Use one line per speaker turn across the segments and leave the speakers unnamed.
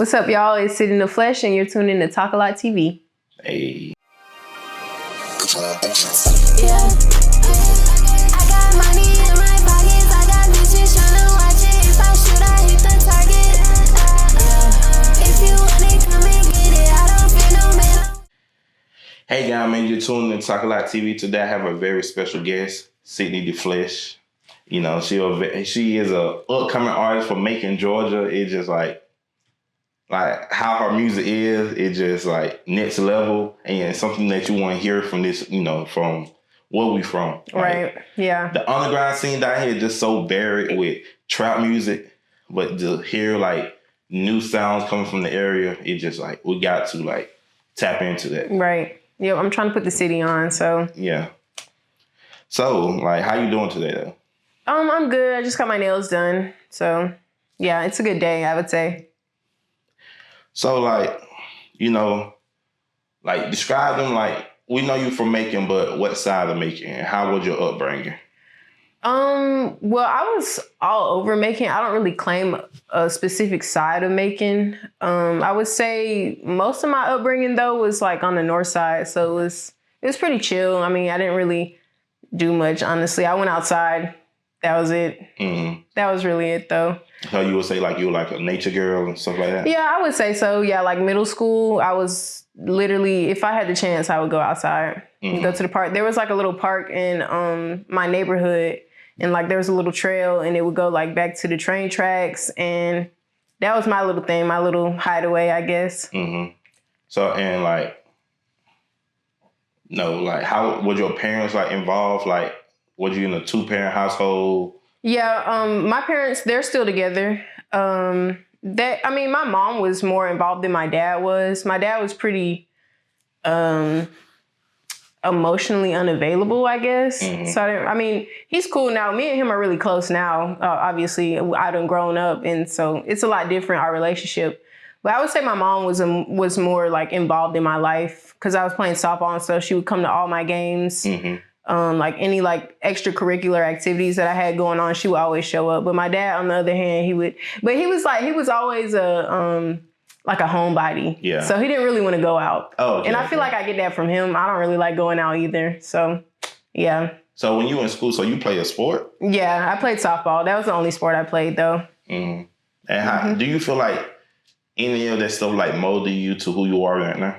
What's up, y'all? It's Syd In The Flesh, and you're tuned in to Talkalot TV.
Hey.
Yeah. I got money in my pockets. I got bitches tryna watch it. If I shoot, I hit the target. If you want it, come and get it. I don't fear no man.
Hey guys, man, you're tuned in to Talkalot TV. Today I have a very special guest, Syd In The Flesh. You know, she is a upcoming artist from Macon, Georgia. It's just like how her music is, it's just like next level, and it's something that you want to hear from this, you know, from where we from.
Right, yeah.
The underground scene down here is just so buried with trap music, but to hear like new sounds coming from the area, it just like, we got to like tap into that.
Right. Yep, I'm trying to put the city on, so.
Yeah. So, like, how you doing today, though?
I'm good. I just got my nails done. So, yeah, it's a good day, I would say.
So, like, you know, like, describe them, like, we know you from Macon, but what side of Macon? And how was your upbringing?
Well, I was all over Macon. I don't really claim a specific side of Macon. I would say most of my upbringing, though, was, like, on the north side. So, it was pretty chill. I mean, I didn't really do much, honestly. I went outside. That was it. Mm-hmm. That was really it, though.
So you would say like you were like a nature girl and stuff like that?
Yeah, I would say so. Yeah, like middle school, I was literally, if I had the chance, I would go outside and go to the park. There was like a little park in my neighborhood, and like there was a little trail, and it would go like back to the train tracks, and that was my little thing, my little hideaway, I guess. Mm-hmm.
So, and like, no, like how were your parents like involved? Like, was you in a 2-parent household?
Yeah, my parents, they're still together. My mom was more involved than my dad was. My dad was pretty emotionally unavailable, I guess. Mm-hmm. So, he's cool now. Me and him are really close now. Obviously, I done grown up, and so it's a lot different, our relationship. But I would say my mom was more like involved in my life because I was playing softball and stuff. She would come to all my games. Mm-hmm. Like any like extracurricular activities that I had going on, she would always show up. But my dad, on the other hand, he was always a homebody. Yeah. So he didn't really want to go out. Oh, okay, and I feel like I get that from him. I don't really like going out either. So, yeah.
So when you were in school, so you played a sport?
Yeah, I played softball. That was the only sport I played, though.
Mm-hmm. And how do you feel like any of that stuff like molded you to who you are right now?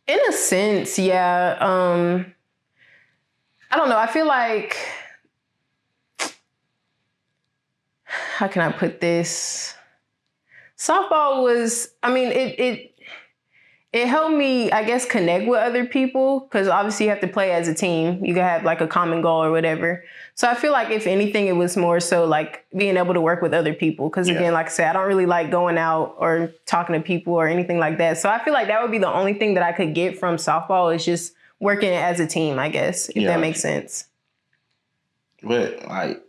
In a sense, yeah. I don't know. I feel like, how can I put this? Softball was, it helped me, I guess, connect with other people because obviously you have to play as a team. You can have like a common goal or whatever. So I feel like if anything, it was more so like being able to work with other people. Because again, like I said, I don't really like going out or talking to people or anything like that. So I feel like that would be the only thing that I could get from softball is just working as a team, I guess, if that makes sense.
But like,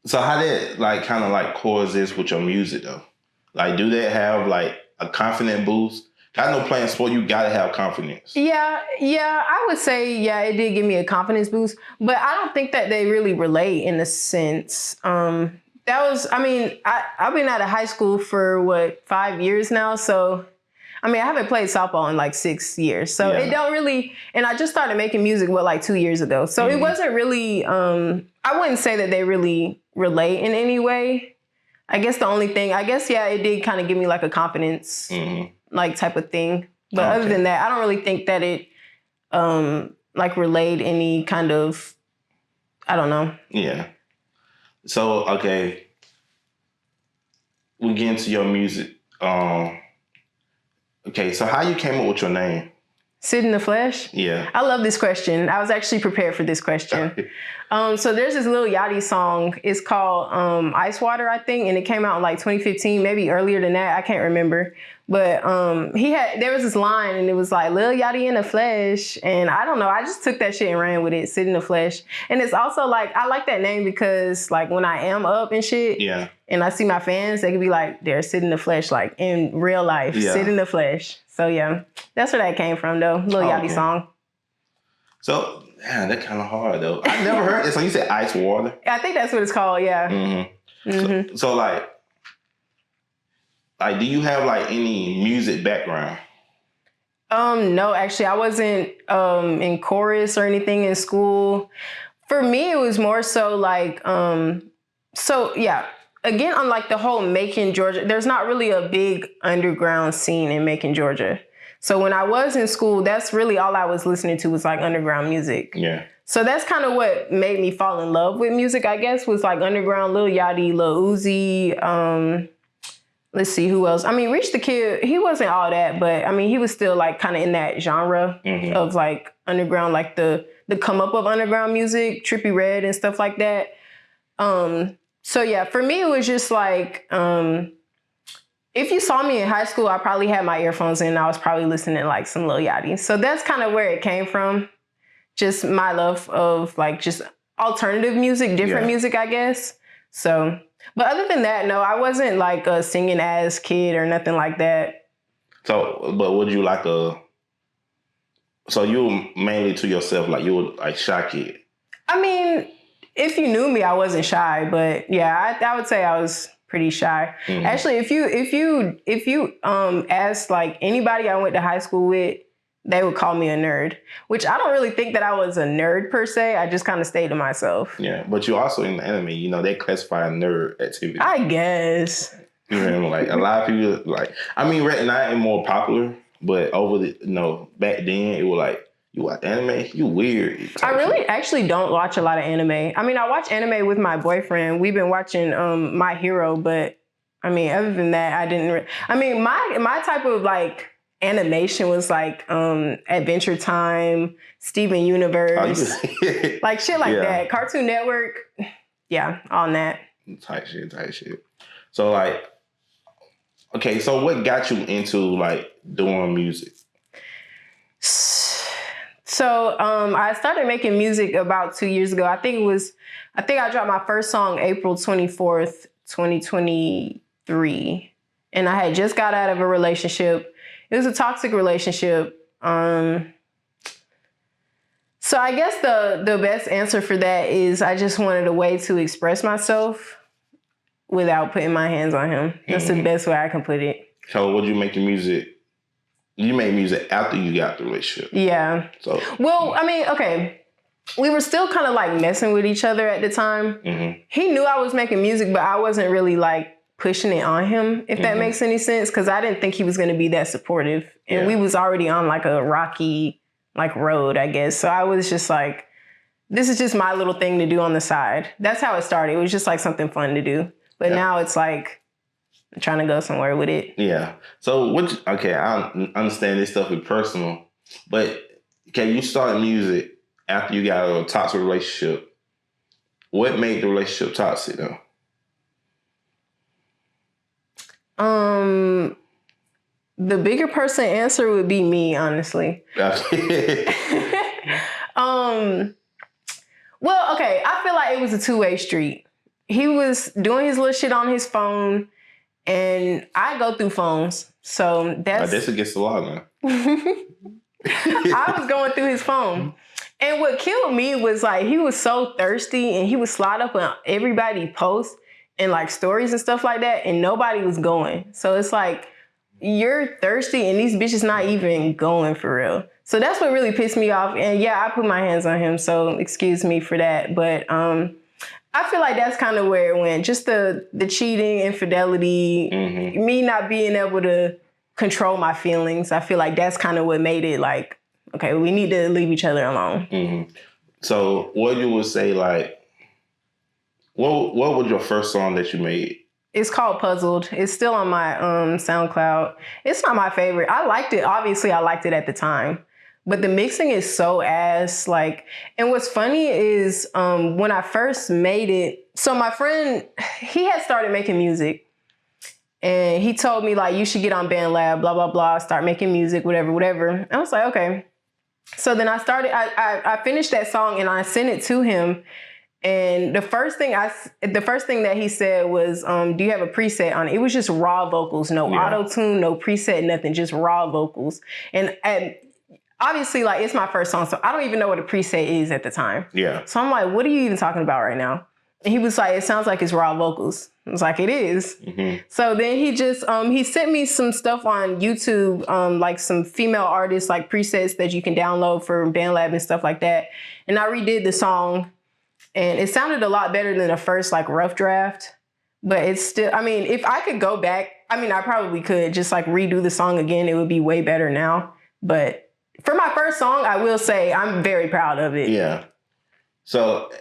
so how did like kind of like coexist with your music though? Like, do they have like a confident boost? I know playing sport, you gotta have confidence.
Yeah, I would say, it did give me a confidence boost, but I don't think that they really relate in a sense. I've been out of high school for 5 years now, so I haven't played softball in like 6 years, so it don't really. And I just started making music 2 years ago, so it wasn't really. I wouldn't say that they really relate in any way. I guess the only thing, it did kind of give me like a confidence. Mm-hmm. Like type of thing. But other than that, I don't really think that it like relayed any kind of, I don't know.
Yeah. So, okay. We get into your music. Okay, so how you came up with your name?
Syd In The Flesh?
Yeah.
I love this question. I was actually prepared for this question. So there's this Lil Yachty song. It's called Ice Water, I think, and it came out in like 2015, maybe earlier than that. I can't remember. But there was this line, and it was like, Lil Yachty in the flesh. And I don't know, I just took that shit and ran with it, Syd In The Flesh. And it's also like, I like that name because like when I am up and shit, and I see my fans, they could be like, they're Syd In The Flesh, like in real life, Syd In The Flesh. So yeah, that's where that came from though, Lil Yachty song.
So, man, that's kind of hard though. I never heard it. So you said Ice Water?
I think that's what it's called, yeah. Mm-hmm.
So like, like, do you have like any music background?
No, actually, I wasn't in chorus or anything in school. For me, it was more so like, so yeah, again, on like the whole Macon, Georgia, there's not really a big underground scene in Macon, Georgia. So when I was in school, that's really all I was listening to was like underground music.
Yeah.
So that's kind of what made me fall in love with music, I guess, was like underground, Lil Yachty, Lil Uzi, let's see who else. I mean, Rich the Kid, he wasn't all that, but I mean, he was still like kind of in that genre of like underground, like the come up of underground music, Trippie Redd and stuff like that. So yeah, for me, it was just like, if you saw me in high school, I probably had my earphones in and I was probably listening to like some Lil Yachty. So that's kind of where it came from. Just my love of like just alternative music, different music, I guess. So, but other than that, no, I wasn't like a singing ass kid or nothing like that.
So, but would you like so you were mainly to yourself, like you were like shy kid?
I mean, if you knew me, I wasn't shy, but yeah, I would say I was pretty shy. Actually, if you ask like anybody I went to high school with, they would call me a nerd, which I don't really think that I was a nerd per se. I just kind of stayed to myself.
Yeah, but you also in the anime, you know, they classify a nerd activity.
I guess.
You know, like a lot of people, like, I mean, right now it's more popular, but over the, back then it was like, you watch anime, you weird.
I really actually don't watch a lot of anime. I mean, I watch anime with my boyfriend. We've been watching My Hero, but I mean, other than that, I didn't. I mean, my type of like animation was like Adventure Time, Steven Universe, like shit like that. Cartoon Network, yeah, on that.
Tight shit. So like, okay, so what got you into like doing music?
So I started making music about 2 years ago. I think I dropped my first song April 24th, 2023. And I had just got out of a relationship. It was a toxic relationship. So I guess the best answer for that is I just wanted a way to express myself without putting my hands on him. That's the best way I can put it.
So would you make your music? You made music after you got the relationship.
Yeah.
So
well, I mean, okay. We were still kind of like messing with each other at the time. He knew I was making music, but I wasn't really like pushing it on him, if that makes any sense, because I didn't think he was going to be that supportive. And we was already on like a rocky like road, I guess. So I was just like, this is just my little thing to do on the side. That's how it started. It was just like something fun to do. But now it's like, I'm trying to go somewhere with it. Yeah.
So okay, I understand this stuff is personal, but okay, you started music after you got a toxic relationship. What made the relationship toxic though?
The bigger person answer would be me, honestly. Well, okay, I feel like it was a two-way street. He was doing his little shit on his phone, and I go through phones. So that's
against the law now.
I was going through his phone. And what killed me was like, he was so thirsty and he would slide up on everybody's posts and like stories and stuff like that. And nobody was going. So it's like, you're thirsty and these bitches not even going for real. So that's what really pissed me off. And yeah, I put my hands on him. So excuse me for that. But I feel like that's kind of where it went. Just the cheating, infidelity, me not being able to control my feelings. I feel like that's kind of what made it like, okay, we need to leave each other alone.
So what you would say, like, what was your first song that you made?
It's called Puzzled. It's still on my SoundCloud. It's not my favorite. I liked it. Obviously, I liked it at the time. But the mixing is so ass. Like, and what's funny is when I first made it, so my friend, he had started making music. And he told me, like, you should get on BandLab, blah, blah, blah, start making music, whatever, whatever. I was like, okay. So then I finished that song and I sent it to him. And the first thing that he said was, do you have a preset on it? It was just raw vocals, no auto-tune, no preset, nothing, just raw vocals. And obviously, like, it's my first song, so I don't even know what a preset is at the time.
Yeah.
So I'm like, what are you even talking about right now? And he was like, it sounds like it's raw vocals. I was like, it is.
Mm-hmm.
So then he just, he sent me some stuff on YouTube, like some female artists, like presets that you can download for BandLab and stuff like that. And I redid the song and it sounded a lot better than the first like rough draft. But it's still, I mean, if I could go back, I mean, I probably could just like redo the song again. It would be way better now. But for my first song, I will say I'm very proud of it.
Yeah. So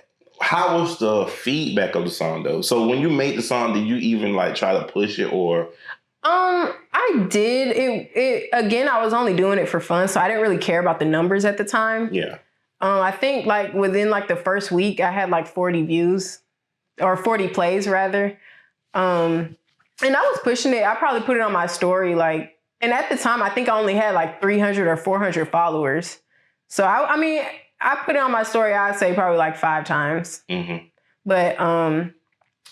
how was the feedback of the song though? So when you made the song, did you even like try to push it or?
I did. It again, I was only doing it for fun, so I didn't really care about the numbers at the time.
Yeah.
I think like within like the first week, I had like 40 views or 40 plays rather. And I was pushing it. I probably put it on my story like, and at the time, I think I only had like 300 or 400 followers. So I mean, I put it on my story, I'd say probably like 5 times.
Mm-hmm.
But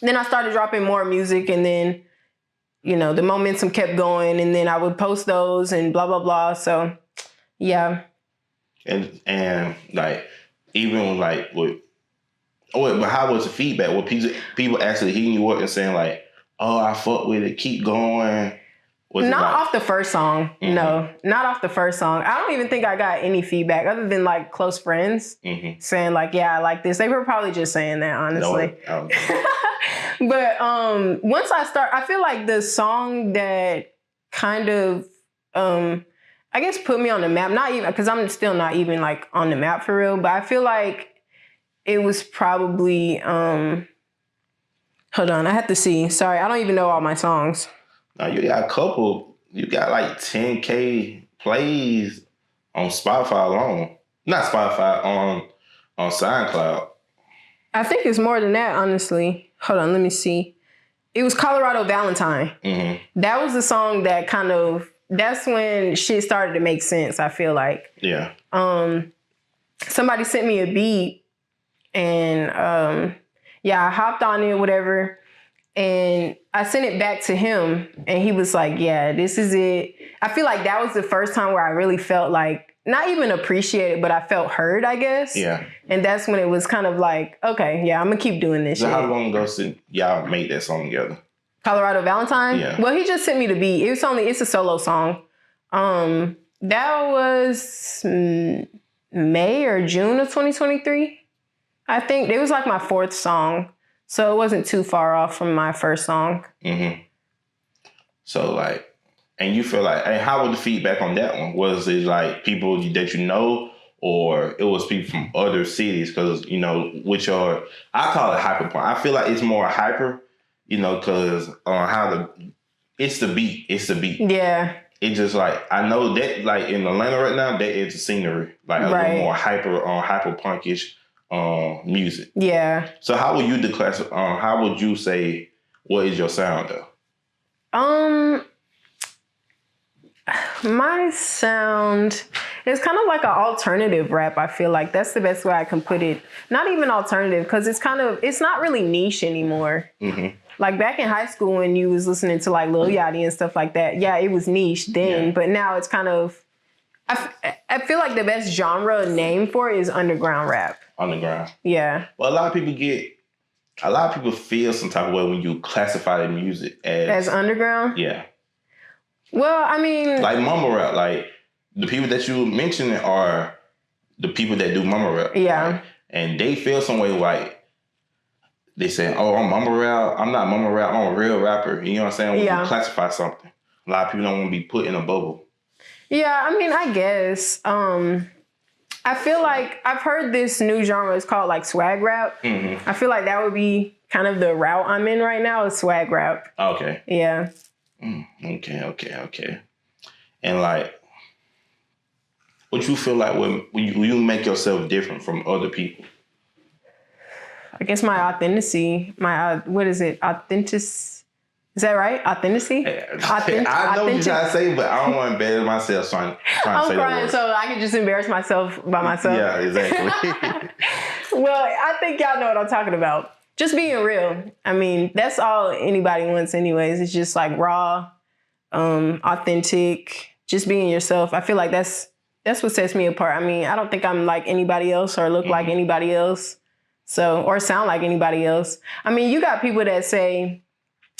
then I started dropping more music and then, you know, the momentum kept going and then I would post those and blah, blah, blah. So, yeah.
And like, even like with, but how was the feedback? Were people actually hitting you up and saying like, oh, I fuck with it, keep going?
Not off the first song.
Mm-hmm.
No, not off the first song. I don't even think I got any feedback other than like close friends saying like, yeah, I like this. They were probably just saying that, honestly.
No,
But once I feel like the song that kind of, I guess put me on the map, not even, because I'm still not even like on the map for real, but I feel like it was probably, hold on, I have to see. Sorry, I don't even know all my songs.
Now you got a couple. You got like 10K plays on Spotify alone. Not Spotify, on SoundCloud.
I think it's more than that, honestly. Hold on, let me see. It was Colorado Valentine.
Mm-hmm.
That was the song that kind of, that's when shit started to make sense, I feel like.
Yeah.
Somebody sent me a beat and yeah, I hopped on it, whatever. And I sent it back to him and he was like, yeah, this is it. I feel like that was the first time where I really felt like, not even appreciated, but I felt heard, I guess.
Yeah.
And that's when it was kind of like, okay, yeah, I'm gonna keep doing this shit.
How long ago since y'all made that song together?
Colorado Valentine?
Yeah.
Well, he just sent me the beat. It's a solo song. That was May or June of 2023. I think it was like my 4th song. So it wasn't too far off from my first song.
Mm-hmm. So like, and you feel like, and how was the feedback on that one? Was it like people that you know, or it was people from other cities? Because, you know, which are, I call it hyper punk. I feel like it's more hyper, you know, because it's the beat. It's the beat.
Yeah.
It just like, I know that like in Atlanta right now, that is the scenery. Like a little more hyper punkish music.
Yeah.
So how would you how would you say, what is your sound though?
My sound is kind of like an alternative rap. I feel like that's the best way I can put it. Not even alternative, because it's not really niche anymore. Mm-hmm. Like back in high school when you was listening to like Lil Yachty and stuff like that, yeah, it was niche then, but now it's kind of, I feel like the best genre name for it is underground rap.
Underground.
Yeah.
Well, a lot of people feel some type of way when you classify the music as
underground?
Yeah.
Well, I mean,
like mumble rap, like the people that you mentioned are the people that do mumble rap.
Yeah.
Right? And they feel some way like they say, oh, I'm mumble rap. I'm not mumble rap. I'm a real rapper. You know what I'm saying? When you classify something, a lot of people don't want to be put in a bubble. Yeah,
I mean, I guess. I feel like I've heard this new genre is called like swag rap. Mm-hmm. I feel like that would be kind of the route I'm in right now is swag rap.
Okay.
Yeah.
Okay. And like, what you feel like when you make yourself different from other people?
I guess my authenticity, what is it? Is that right? Authenticity?
I know what you're trying to say, but I don't want to embarrass myself trying to say
I'm crying,
that word.
so I can just embarrass myself by myself.
Yeah, exactly.
Well, I think y'all know what I'm talking about. Just being real. I mean, that's all anybody wants anyways. It's just like raw, authentic, just being yourself. I feel like that's what sets me apart. I mean, I don't think I'm like anybody else or look like anybody else. So, or sound like anybody else. I mean, you got people that say,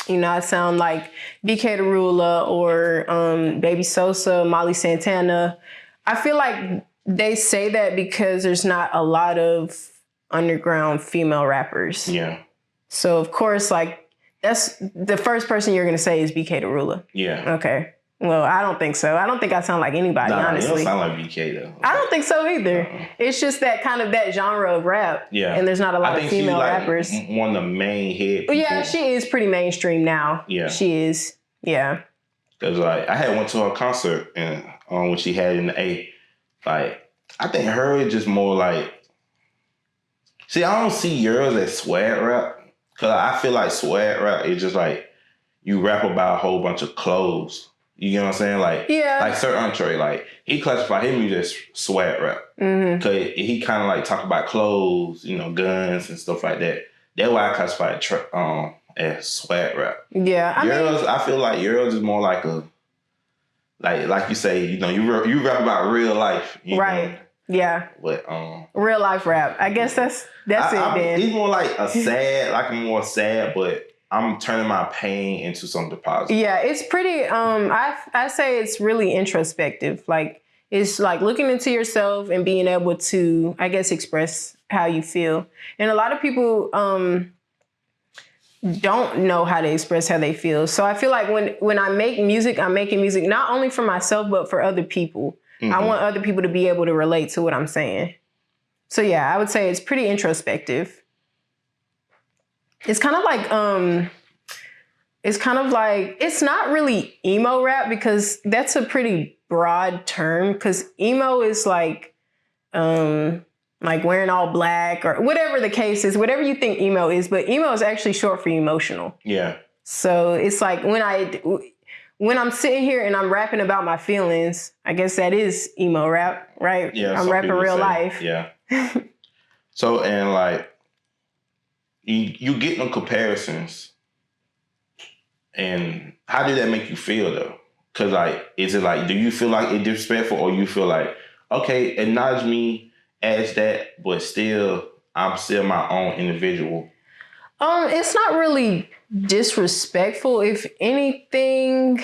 I sound like BK the Ruler or Baby Sosa, Molly Santana. I feel like they say that because there's not a lot of underground female rappers.
Yeah.
So, of course, like, that's the first person you're going to say is BK the Ruler.
Yeah.
Okay. Well, I don't think so. I don't think I sound like anybody, honestly.
You don't sound like BK, though.
I don't think so either. It's just that kind of that genre of rap.
Yeah.
And there's not a lot of female
she's like
rappers.
one of the main head people.
Yeah, she is pretty mainstream now.
Yeah.
She is. Yeah.
Because, like, I had went to her concert and when she had in the A. Like, I think her is just more like... See, I don't see yours as swag rap. Because I feel like swag rap is just like you rap about a whole bunch of clothes. You get what I'm saying? Like, like Sir Entree, like, he classified his music as swag rap. Because he kind of, like, talk about clothes, guns and stuff like that. That's why I classify it as swag rap.
Yeah.
Yours, I feel like yours is more like a... Like you say, you rap about real life.
Right.
Know?
Yeah.
But
real life rap. I guess that's it then.
He's more like a sad, like a more sad, but I'm turning my pain into something positive.
Yeah, it's pretty I say it's really introspective. Like, it's like looking into yourself and being able to, I guess, express how you feel. And a lot of people don't know how to express how they feel. So I feel like when I make music, I'm making music not only for myself, but for other people. I want other people to be able to relate to what I'm saying. So yeah, I would say it's pretty introspective. It's kind of like, it's not really emo rap because that's a pretty broad term, because emo is like wearing all black or whatever the case is, whatever you think emo is, but emo is actually short for emotional.
Yeah.
So it's like when I'm sitting here and I'm rapping about my feelings, I guess that is emo rap, right?
Yeah.
I'm rapping real life.
Yeah. So, and like, you get no comparisons. And how did that make you feel, though? Because, like, is it like, do you feel like it's disrespectful, or you feel like, okay, acknowledge me as that, but still, I'm still my own individual?
It's not really disrespectful. If anything,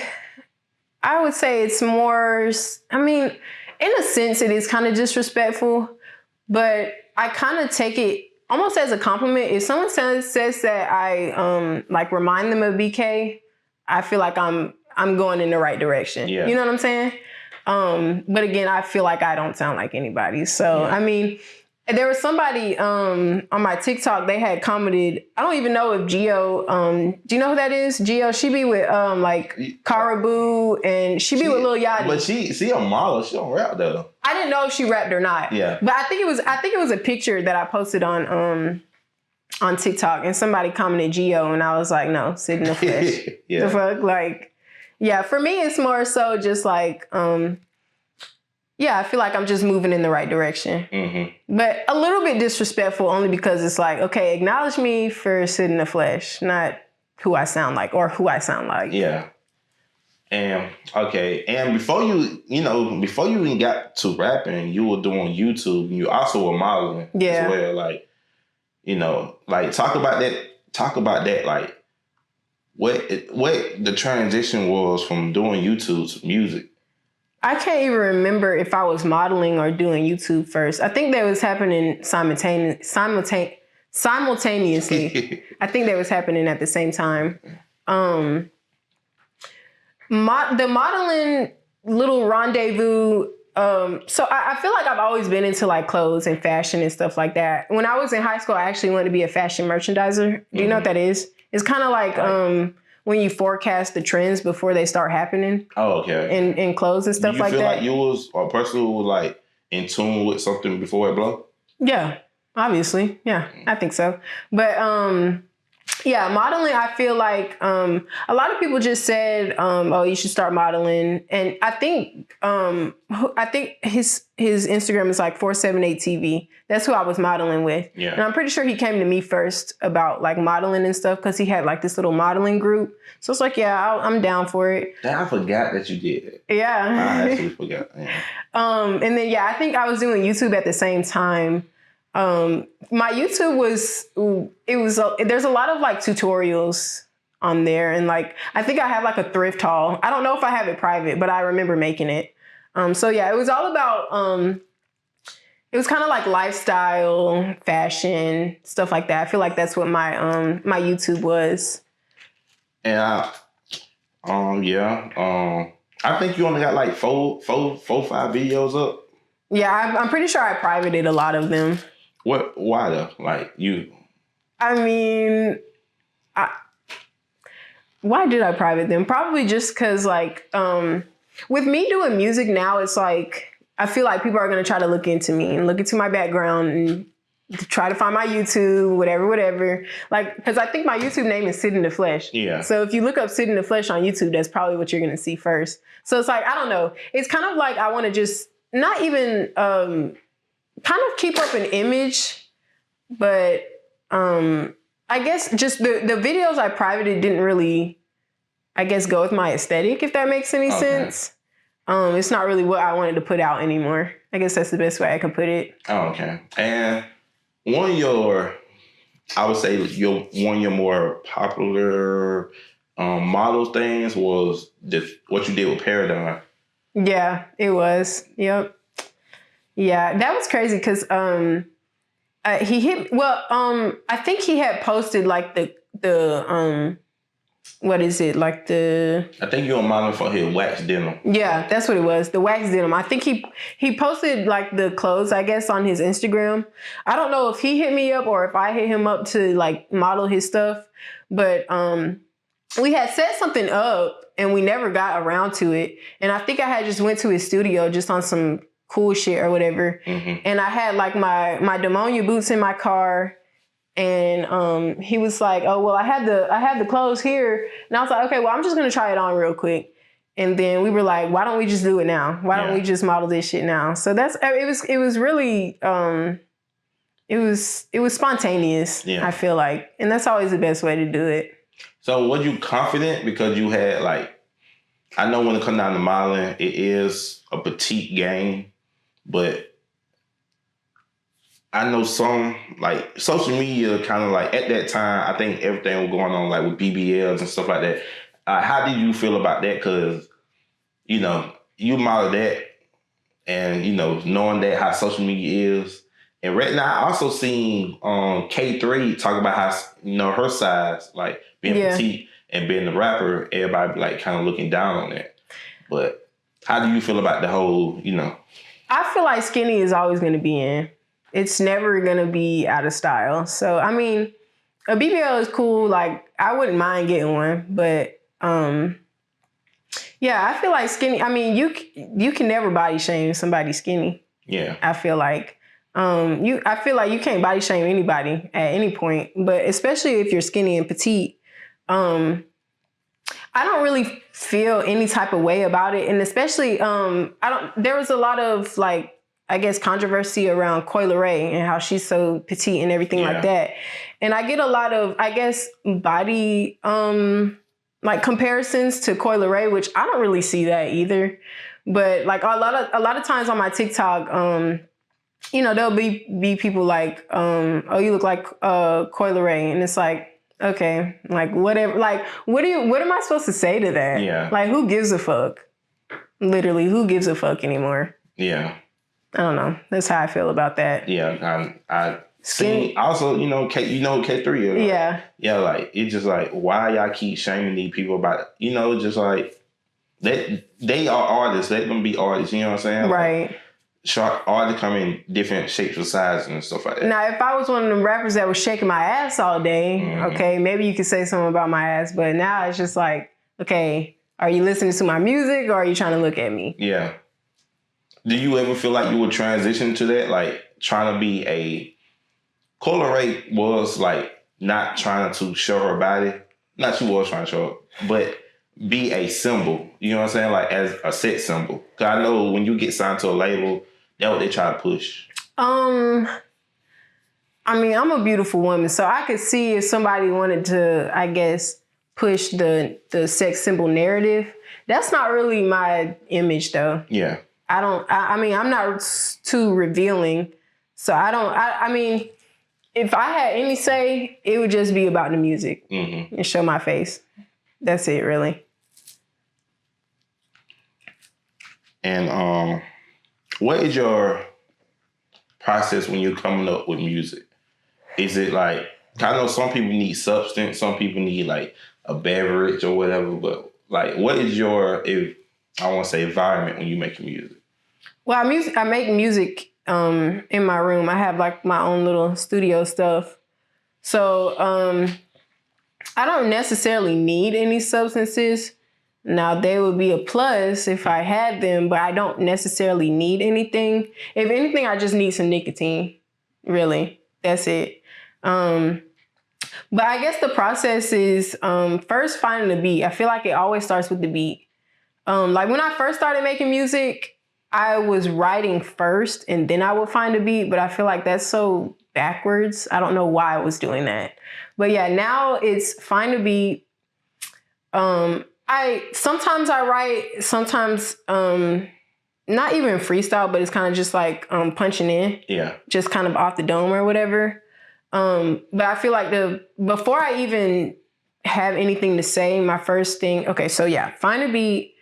I would say it's more, I mean, in a sense, it is kind of disrespectful, but I kind of take it almost as a compliment. If someone says that I remind them of BK, I feel like I'm going in the right direction.
Yeah.
You know what I'm saying? But again, I feel like I don't sound like anybody. So, yeah. I mean, there was somebody on my TikTok, they had commented, I don't even know if Gio, do you know who that is? Gio, she be with Caribou, and she be with Lil Yachty.
But she a model, she don't rap though.
I didn't know if she rapped or not.
Yeah.
But I think it was a picture that I posted on TikTok, and somebody commented Gio, and I was like, no, Syd In The Flesh.
Yeah.
The fuck? Like, yeah, for me it's more so just like, yeah, I feel like I'm just moving in the right direction. Mm-hmm. But a little bit disrespectful only because it's like, okay, acknowledge me for Syd In The Flesh, not who I sound like or who I sound like.
Yeah. And okay, and before you even got to rapping, you were doing YouTube, and you also were modeling as well. Like, like talk about that, like what the transition was from doing YouTube to music.
I can't even remember if I was modeling or doing YouTube first. I think that was happening simultaneously. I think that was happening at the same time. The modeling little rendezvous. So I feel like I've always been into like clothes and fashion and stuff like that. When I was in high school, I actually wanted to be a fashion merchandiser. Do you know what that is? It's kind of like when you forecast the trends before they start happening.
Oh, okay.
In clothes and stuff like that.
Do you feel like you was a person who was like in tune with something before it blew?
Yeah, obviously. Yeah, I think so. But yeah, modeling, I feel like a lot of people just said, oh, you should start modeling. And I think his Instagram is like 478TV. That's who I was modeling with. Yeah. And I'm pretty sure he came to me first about like modeling and stuff because he had like this little modeling group. So it's like, yeah, I'm down for it.
I forgot that you did it.
Yeah.
I actually forgot. Yeah.
And then, yeah, I think I was doing YouTube at the same time. My YouTube there's a lot of like tutorials on there, and like I think I have like a thrift haul. I don't know if I have it private, but I remember making it. So yeah, it was all about it was kind of like lifestyle, fashion, stuff like that. I feel like that's what my my YouTube was.
And I think you only got like four, 5 videos up.
Yeah, I'm pretty sure I privated a lot of them.
Why though? Like you?
I mean, why did I private them? Probably just because like, with me doing music now, it's like, I feel like people are going to try to look into me and look into my background and try to find my YouTube, whatever. Like, because I think my YouTube name is Syd In The Flesh.
Yeah.
So if you look up Syd In The Flesh on YouTube, that's probably what you're going to see first. So it's like, I don't know. It's kind of like I want to just not even kind of keep up an image, but I guess just the videos I privated didn't really, I guess, go with my aesthetic, if that makes any sense. It's not really what I wanted to put out anymore. I guess that's the best way I can put it.
Oh, okay. And one of your, I would say one of your more popular model things was what you did with Paradigm.
Yeah, it was. Yep. Yeah, that was crazy because he hit. Well, I think he had posted like the what is it, like the?
I think you were modeling for his wax denim.
Yeah, that's what it was. The wax denim. I think he posted like the clothes, I guess, on his Instagram. I don't know if he hit me up or if I hit him up to like model his stuff, but we had set something up and we never got around to it. And I think I had just went to his studio just on some cool shit or whatever. Mm-hmm. And I had like my Demonia boots in my car. And he was like, "Oh, well, I had the clothes here." And I was like, "Okay, well, I'm just going to try it on real quick." And then we were like, "Why don't we just do it now? Why don't we just model this shit now?" So it was really, it was spontaneous, I feel like. And that's always the best way to do it.
So were you confident because you had like, I know when it comes down to modeling, it is a petite game, but I know some, like, social media kind of like, at that time, I think everything was going on, like, with BBLs and stuff like that. How did you feel about that? Because, you know, you model that and, you know, knowing that how social media is. And right now, I also seen K3 talk about how, you know, her size, like, being petite and being a rapper, everybody, like, kind of looking down on that. But how do you feel about the whole, you know?
I feel like skinny is always going to be in. It's never going to be out of style. So, I mean, a BBL is cool. Like, I wouldn't mind getting one. But, yeah, I feel like skinny. I mean, you can never body shame somebody skinny. Yeah. I feel like. I feel like you can't body shame anybody at any point. But especially if you're skinny and petite, I don't really feel any type of way about it. And especially, there was a lot of, like, I guess, controversy around Coi Leray and how she's so petite and everything like that. And I get a lot of, I guess, body, like, comparisons to Coi Leray, which I don't really see that either. But, like, a lot of times on my TikTok, you know, there'll be people like, "Oh, you look like Coi Leray," and it's like, okay, like, whatever. Like, what am I supposed to say to that? Yeah. Like, who gives a fuck? Literally, who gives a fuck anymore? Yeah. I don't know. That's how I feel about that.
Yeah, I seen also, you know, K3. Like, yeah, like, it's just like, why y'all keep shaming these people about it? You know, just like, they are artists. Let them be artists. You know what I'm saying? Right. Like, artists come in different shapes and sizes and stuff like that.
Now, if I was one of them rappers that was shaking my ass all day, okay, maybe you could say something about my ass. But now it's just like, okay, are you listening to my music or are you trying to look at me?
Yeah. Do you ever feel like you would transition to that? Like, trying to be a... Coi Leray was, like, not trying to show her body. Not she was trying to show it, but be a symbol. You know what I'm saying? Like, as a sex symbol. Because I know when you get signed to a label, that's what they try to push.
I mean, I'm a beautiful woman, so I could see if somebody wanted to, I guess, push the sex symbol narrative. That's not really my image, though. Yeah. I mean, I'm not too revealing. So I mean, if I had any say, it would just be about the music and show my face. That's it, really.
And what is your process when you're coming up with music? Is it like, I know some people need substance, some people need like a beverage or whatever, but like, what is your, if I want to say, environment when you make music?
Well, I make music in my room. I have like my own little studio stuff. So I don't necessarily need any substances. Now, they would be a plus if I had them, but I don't necessarily need anything. If anything, I just need some nicotine, really. That's it. But I guess the process is first finding the beat. I feel like it always starts with the beat. Like when I first started making music, I was writing first and then I would find a beat, but I feel like that's so backwards. I don't know why I was doing that. But yeah, now it's find a beat. Sometimes I write, sometimes not even freestyle, but it's kind of just like punching in. Yeah. Just kind of off the dome or whatever. But I feel like before I even have anything to say, my first thing, okay, so yeah, find a beat,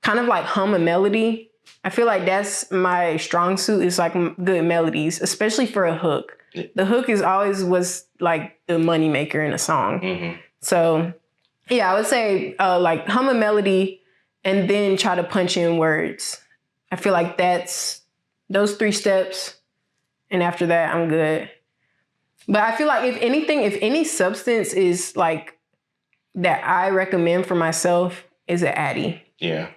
kind of like hum a melody. I feel like that's my strong suit, is like good melodies, especially for a hook. The hook is always was like the money maker in a song. So yeah, I would say like hum a melody and then try to punch in words. I feel like that's those 3 steps. And after that, I'm good. But I feel like if anything, if any substance is like that I recommend for myself, is an Addy. Yeah.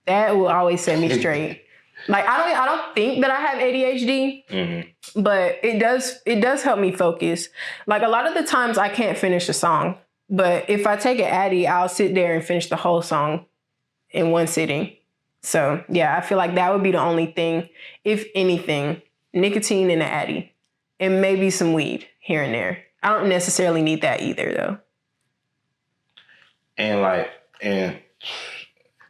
That will always set me straight. Like I don't think that I have ADHD, but it does help me focus. Like a lot of the times I can't finish a song, but if I take an Addy, I'll sit there and finish the whole song in one sitting. So yeah, I feel like that would be the only thing, if anything, nicotine and an Addy. And maybe some weed here and there. I don't necessarily need that either, though. And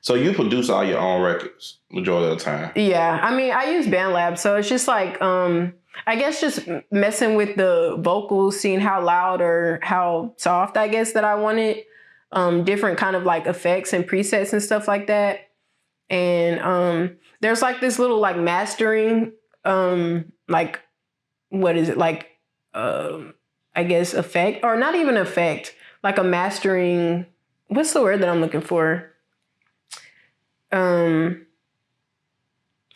so you produce all your own records majority of the time? Yeah. I mean, I use BandLab, so it's just like, I guess just messing with the vocals, seeing how loud or how soft, I guess, that I wanted. Different kind of like effects and presets and stuff like that. And there's like this little like mastering, like, what is it, like I guess effect, or not even effect, like a mastering, what's the word that I'm looking for,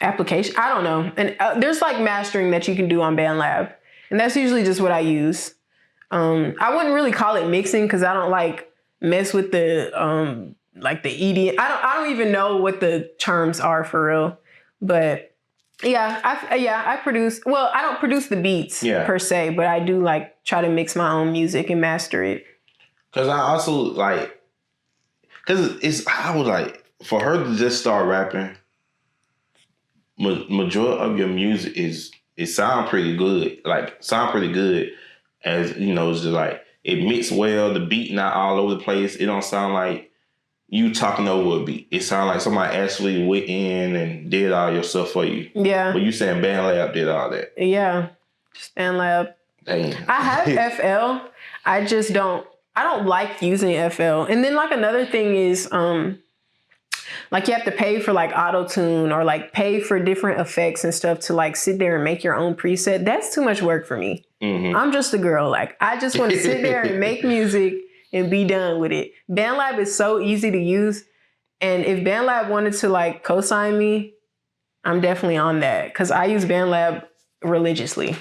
application, I don't know. And there's like mastering that you can do on BandLab, and that's usually just what I use. I wouldn't really call it mixing because I don't like mess with the like the EDM. I don't even know what the terms are for real, but yeah, I produce. Well, I don't produce the beats per se, but I do like try to mix my own music and master it. Cause I also like, I was like, for her to just start rapping, majority of your music it sound pretty good. Like sound pretty good, as you know, it's just like it mixed well. The beat not all over the place. It don't sound like you talking over a beat. It sounds like somebody actually went in and did all your stuff for you. Yeah. But you saying BandLab did all that. Yeah. Just BandLab. Dang. I have FL. I don't like using FL. And then like another thing is like you have to pay for like auto-tune or like pay for different effects and stuff to like sit there and make your own preset. That's too much work for me. I'm just a girl. Like I just want to sit there and make music and be done with it. BandLab is so easy to use. And if BandLab wanted to like co-sign me, I'm definitely on that. Cause I use BandLab religiously.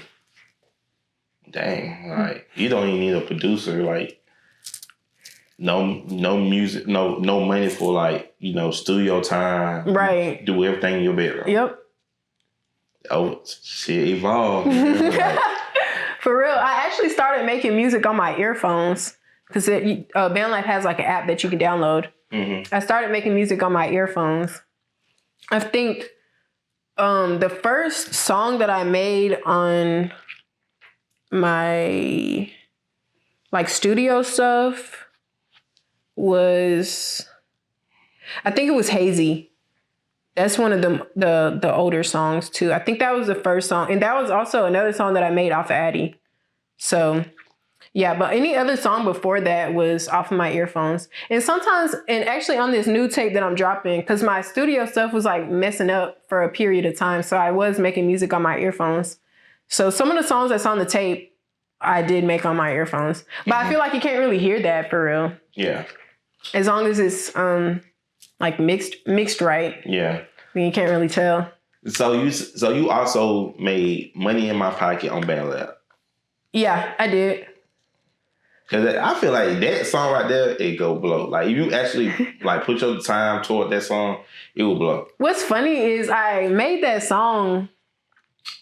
Dang, like you don't even need a producer. Like no music, no money for like, you know, studio time. Right. Do everything in your bedroom. Yep. Oh, shit evolved. Like, for real, I actually started making music on my earphones. Because BandLab has like an app that you can download. I started making music on my earphones. I think the first song that I made on my like studio stuff was, I think it was Hazy. That's one of the older songs too. I think that was the first song, and that was also another song that I made off of Addie. So yeah, but any other song before that was off of my earphones. And sometimes, and actually on this new tape that I'm dropping, because my studio stuff was like messing up for a period of time, so I was making music on my earphones. So some of the songs that's on the tape, I did make on my earphones, but I feel like you can't really hear that for real.
Yeah.
As long as it's like mixed right.
Yeah.
Then you can't really tell.
So you also made Money in My Pocket on Bad Lab.
Yeah, I did.
Cause I feel like that song right there, it go blow. Like if you actually like put your time toward that song, it will blow.
What's funny is I made that song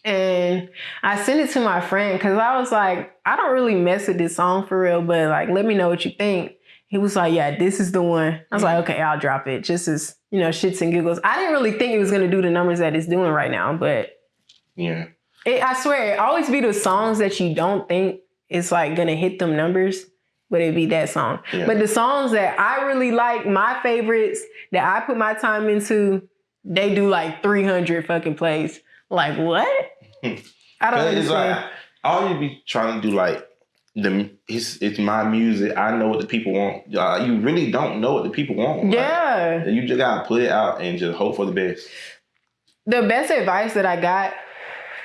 and I sent it to my friend because I was like, I don't really mess with this song for real, but like, let me know what you think. He was like, yeah, this is the one. I was like, okay, I'll drop it. Just as, shits and giggles. I didn't really think it was going to do the numbers that it's doing right now, but
yeah,
I swear, it always be the songs that you don't think it's like going to hit them numbers, but it'd be that song.
Yeah.
But the songs that I really like, my favorites that I put my time into, they do like 300 fucking plays. Like, what? I don't understand.
It's like, all you be trying to do, like, it's my music. I know what the people want. You really don't know what the people want.
Yeah.
Like, you just got to put it out and just hope for the best.
The best advice that I got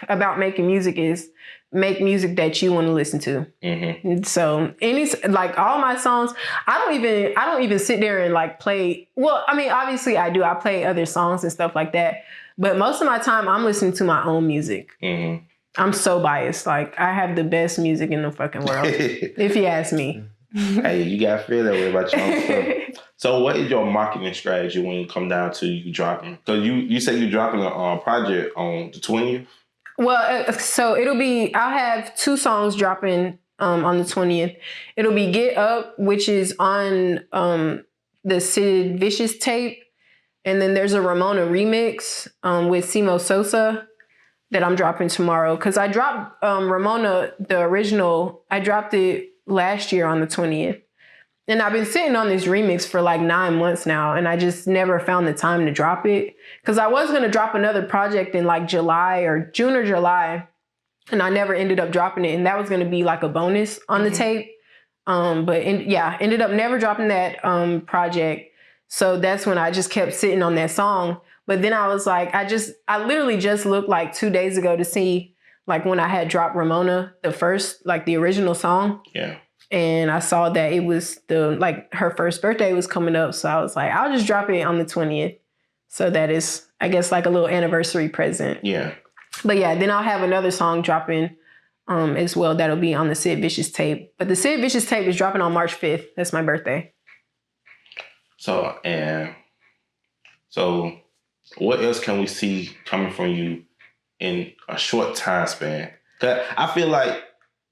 about making music is make music that you want to listen to. Mm-hmm. So like all my songs, I don't even sit there and like play. Well, I mean, obviously I do. I play other songs and stuff like that. But most of my time I'm listening to my own music. Mm-hmm. I'm so biased. Like I have the best music in the fucking world, if you ask me.
Hey, you gotta feel that way about your own stuff. So what is your marketing strategy when you come down to you dropping? Because you say you're dropping a project on the 20th?
Well, so I'll have 2 songs dropping on the 20th. It'll be Get Up, which is on the Sid Vicious tape. And then there's a Ramona remix with Simo Sosa that I'm dropping tomorrow. Because I dropped Ramona, the original, I dropped it last year on the 20th. And I've been sitting on this remix for like 9 months now, and I just never found the time to drop it. Because I was going to drop another project in like June or July, and I never ended up dropping it. And that was going to be like a bonus on the tape. Ended up never dropping that project. So that's when I just kept sitting on that song. But then I was like, I literally just looked like 2 days ago to see like when I had dropped Ramona, the original song.
Yeah.
And I saw that it was her first birthday was coming up. So I was like, I'll just drop it on the 20th. So that is, I guess, like a little anniversary present.
Yeah.
But yeah, then I'll have another song dropping as well. That'll be on the Sid Vicious tape. But the Sid Vicious tape is dropping on March 5th. That's my birthday.
So what else can we see coming from you in a short time span? 'Cause I feel like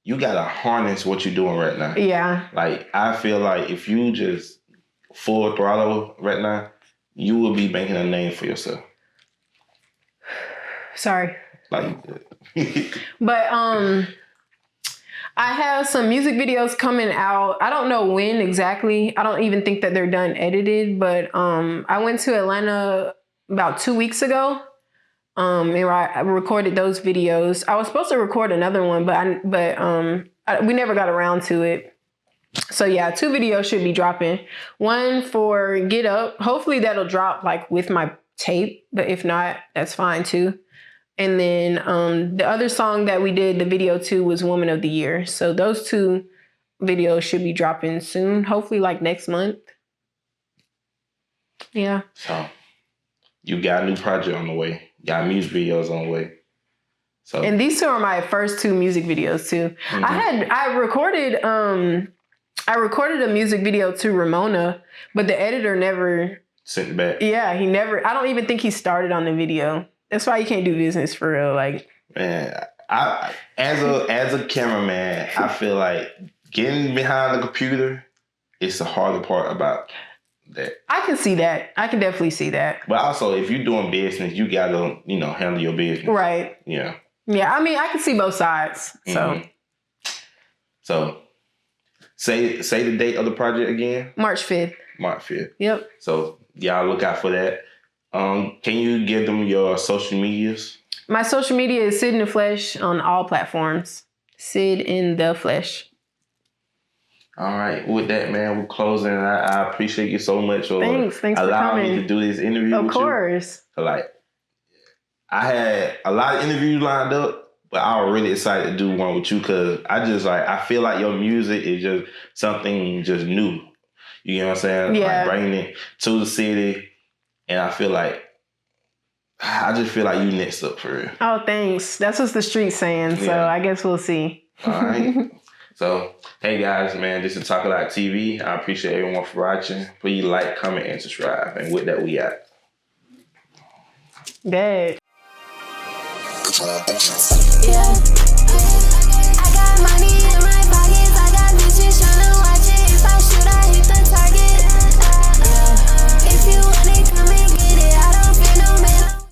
you gotta harness what you're doing right now.
Yeah.
Like, I feel like if you just full throttle right now, you will be making a name for yourself.
Sorry.
Like,
but I have some music videos coming out. I don't know when exactly. I don't even think that they're done edited, but I went to Atlanta about 2 weeks ago. And I recorded those videos. I was supposed to record another one, but we never got around to it. So yeah, 2 videos should be dropping. One for Get Up. Hopefully that'll drop like with my tape, but if not, that's fine too. And then the other song that we did the video to was Woman of the Year. So those 2 videos should be dropping soon. Hopefully like next month. Yeah.
So you got a new project on the way. Got music videos on the way. So,
and these 2 are my first 2 music videos too. Mm-hmm. I recorded a music video to Ramona, but the editor never
sent it back.
Yeah, I don't even think he started on the video. That's why you can't do business for real. Like,
man, as a cameraman, I feel like getting behind the computer is the harder part about that. I
can see that. I can definitely see that.
But also, if you're doing business, you gotta, handle your business.
Right.
Yeah.
Yeah. I mean, I can see both sides. So. Mm-hmm.
So, say the date of the project again.
March 5th.
March 5th.
Yep.
So y'all look out for that. Can you give them your social medias?
My social media is Syd In The Flesh on all platforms. Syd In The Flesh.
All right. With that, man, we're closing. I appreciate you so much for
Thanks for
allowing
coming.
me to do this interview
Of
with
course.
you. Like, I had a lot of interviews lined up, but I was really excited to do one with you because I feel like your music is just something just new. You know what I'm saying?
Yeah.
Like bringing it to the city. And I just feel like you next up for real.
Oh, thanks. That's what the street's saying. So
Yeah.
I guess we'll see.
All right. So, hey guys, man, this is Talkalot TV. I appreciate everyone for watching. Please like, comment, and subscribe. And with that, we out.
Bad.
Yeah. I got money in my pockets. I got bitches tryna